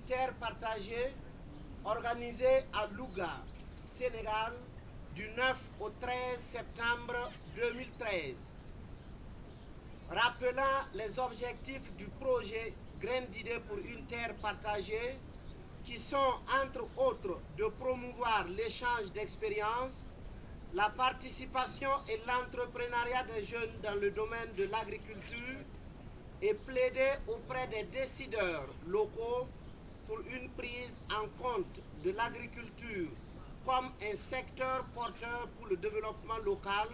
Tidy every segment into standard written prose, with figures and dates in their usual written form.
terre partagée organisée à Louga, Sénégal, du 9 au 13 septembre 2013. Rappelant les objectifs du projet Graines d'idées pour une terre partagée, qui sont entre autres de promouvoir l'échange d'expériences, la participation et l'entrepreneuriat des jeunes dans le domaine de l'agriculture et plaider auprès des décideurs locaux pour une prise en compte de l'agriculture comme un secteur porteur pour le développement local,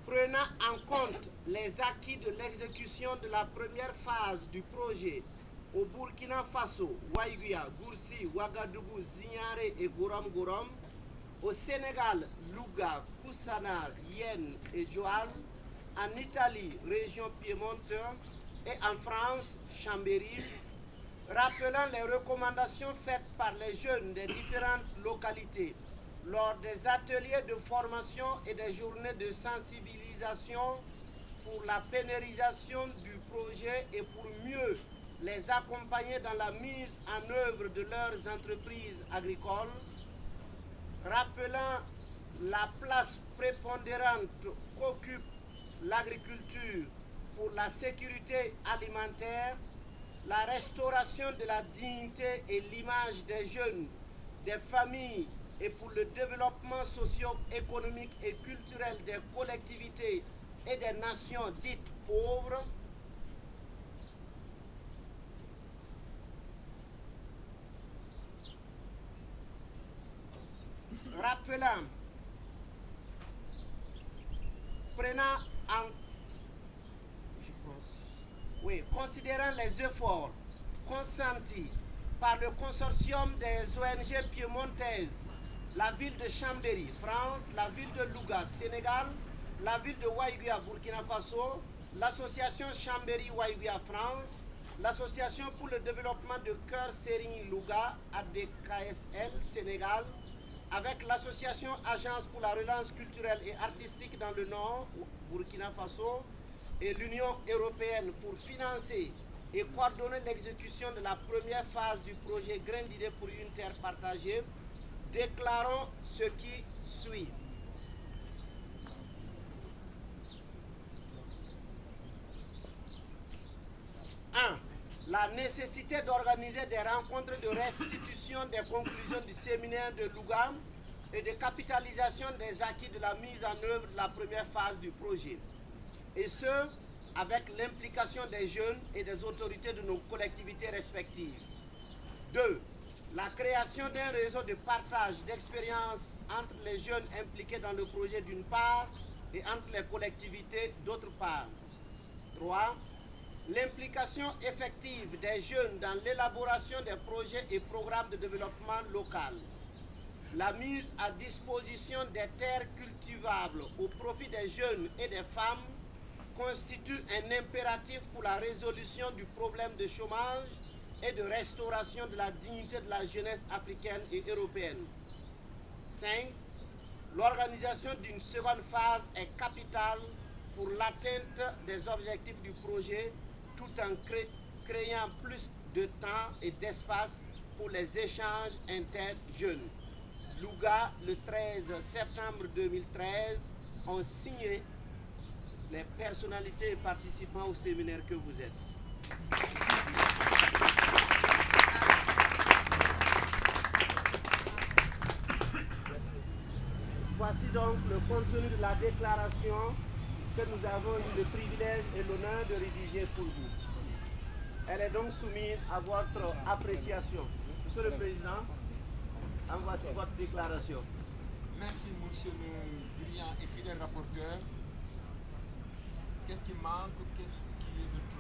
prenant en compte les acquis de l'exécution de la première phase du projet au Burkina Faso, Waïguia, Goursi, Ouagadougou, Zignaré et Gorom-Gorom, au Sénégal, Louga, Koussanar, Yen et Joal, en Italie, région Piémonte, et en France, Chambéry, rappelant les recommandations faites par les jeunes des différentes localités lors des ateliers de formation et des journées de sensibilisation pour la pérennisation du projet et pour mieux les accompagner dans la mise en œuvre de leurs entreprises agricoles, rappelant la place prépondérante qu'occupe l'agriculture pour la sécurité alimentaire, la restauration de la dignité et l'image des jeunes, des familles et pour le développement socio-économique et culturel des collectivités et des nations dites pauvres, rappelant, prenant en considérant les efforts consentis par le consortium des ONG piémontaises, la ville de Chambéry, France, la ville de Louga, Sénégal, la ville de Waïguia, Burkina Faso, l'association Chambéry-Waïguia, France, l'association pour le développement de Cœur Sérigne Louga, ADKSL, Sénégal, avec l'association Agence pour la relance culturelle et artistique dans le Nord, Burkina Faso, et l'Union européenne pour financer et coordonner l'exécution de la première phase du projet Graines d'idées pour une terre partagée, déclarons ce qui suit. La nécessité d'organiser des rencontres de restitution des conclusions du séminaire de Louga et de capitalisation des acquis de la mise en œuvre de la première phase du projet. Et ce, avec l'implication des jeunes et des autorités de nos collectivités respectives. 2. La création d'un réseau de partage d'expériences entre les jeunes impliqués dans le projet d'une part et entre les collectivités d'autre part. 3. L'implication effective des jeunes dans l'élaboration des projets et programmes de développement local. La mise à disposition des terres cultivables au profit des jeunes et des femmes constitue un impératif pour la résolution du problème de chômage et de restauration de la dignité de la jeunesse africaine et européenne. 5. L'organisation d'une seconde phase est capitale pour l'atteinte des objectifs du projet tout en créant plus de temps et d'espace pour les échanges inter-jeunes. Louga, le 13 septembre 2013, ont signé les personnalités participant au séminaire que vous êtes. Voici donc le contenu de la déclaration que nous avons eu le privilège et l'honneur de rédiger pour vous. Elle est donc soumise à votre appréciation. Monsieur le Président, en voici votre déclaration. Merci, monsieur le brillant et fidèle rapporteur. Qu'est-ce qui manque? Qu'est-ce qui est